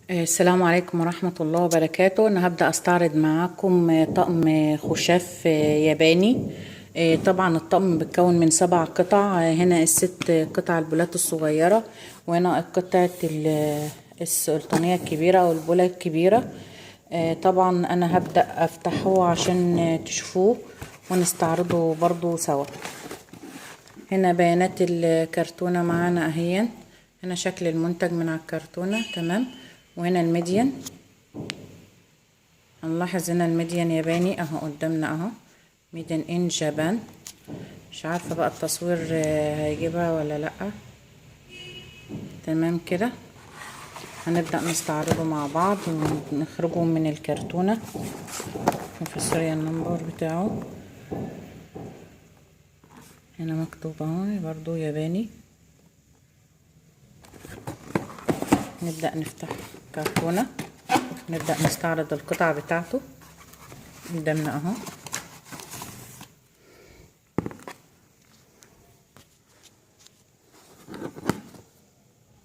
السلام عليكم ورحمة الله وبركاته. أنا هبدأ أستعرض معاكم طقم خشاف ياباني. طبعا الطقم بيتكون من 7 قطع. هنا الست قطع البولات الصغيرة، وهنا قطعة السلطانية الكبيرة أو البولة الكبيرة. طبعا أنا هبدأ أفتحه عشان تشوفوه ونستعرضه برضو سوا. هنا بيانات الكرتونة معانا اهي. هنا شكل المنتج من على الكرتونة، تمام. وهنا الميديان، هنلاحظ هنا الميديان ياباني اهو قدامنا اهو، ميديان ان جابان. مش عارفة بقى التصوير هيجيبها ولا لأ. تمام كده، هنبدأ نستعرضه مع بعض ونخرجه من الكرتونة. في السيريال نمبر بتاعه هنا مكتوب اهو برضو ياباني. نبدأ نفتح كرتونة، نبدأ نستعرض القطع بتاعته قدامنا اهو.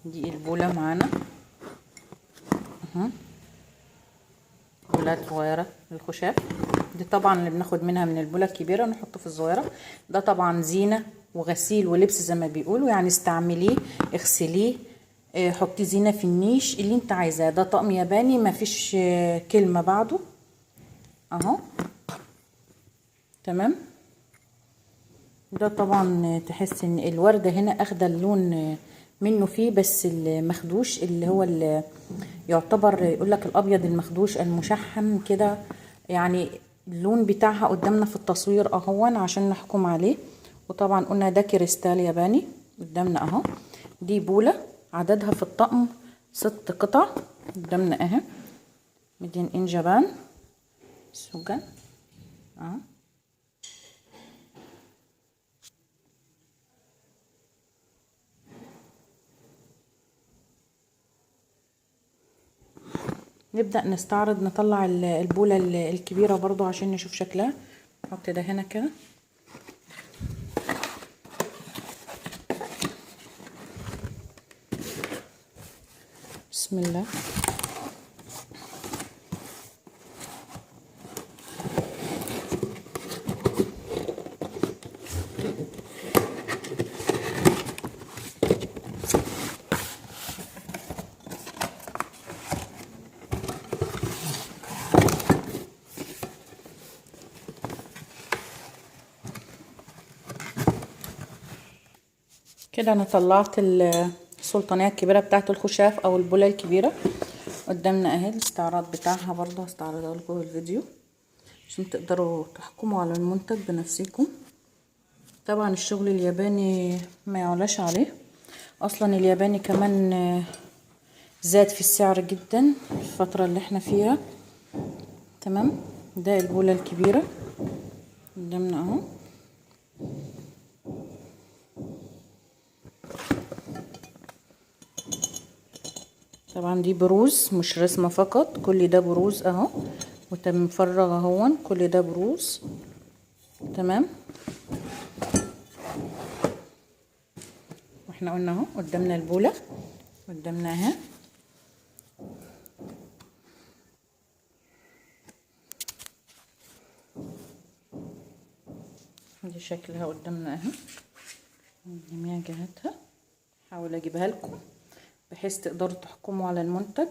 دي البولة معانا اهو، بولات صغيرة للخشاف. دي طبعا اللي بناخد منها من البولة الكبيرة ونحطه في الصغيرة. ده طبعا زينة وغسيل ولبس زي ما بيقولوا، يعني استعمليه، اغسليه، حطي زينة في النيش اللي انت عايزاه. ده طقم ياباني مفيش كلمة بعده اهو، تمام. ده طبعا تحس ان الوردة هنا اخده اللون منه فيه، بس المخدوش اللي هو اللي يعتبر يقولك الابيض المخدوش المشحم كده، يعني اللون بتاعها قدامنا في التصوير اهون عشان نحكم عليه. وطبعا قلنا ده كريستال ياباني قدامنا اهو. دي بولة عددها في الطقم 6 قطع قدامنا اهي، ميدين ان جابان سوجان اهو. نبدأ نستعرض، نطلع البولة الكبيرة برضو عشان نشوف شكلها. نحط ده هنا كده، بسم الله. كده انا طلعت السلطانية الكبيرة بتاعت الخشاف او البولة الكبيرة قدامنا اهي. الاستعراض بتاعها برضه هستعرضها لكم في الفيديو عشان تقدروا تحكموا على المنتج بنفسكم. طبعا الشغل الياباني ما يعلاش عليه اصلا. الياباني كمان زاد في السعر جدا الفترة اللي احنا فيها، تمام. ده البولة الكبيرة قدامنا اهو. طبعا دي بروز مش رسمة فقط، كل ده بروز اهو مفرغ اهون، كل ده بروز، تمام. واحنا قلنا اهو قدامنا البولة قدامنا اهي. دي شكلها قدامنا اهي من جميع جهاتها. هحاول اجيبها لكم بحيث تقدروا تحكموا على المنتج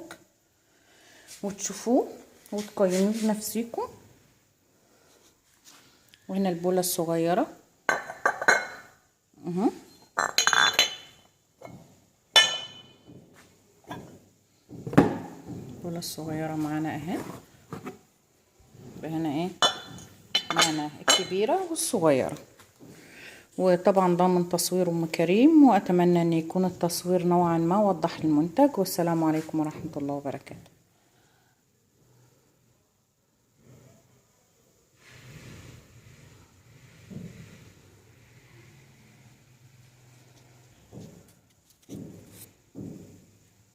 وتشوفوه وتقيموه بنفسكم. وهنا البولة الصغيرة اهو. البولة الصغيرة معانا اهي. هنا ايه معانا الكبيرة والصغيرة. وطبعا ضامن تصوير ام كريم، واتمنى ان يكون التصوير نوعا ما وضح المنتج. والسلام عليكم ورحمة الله وبركاته.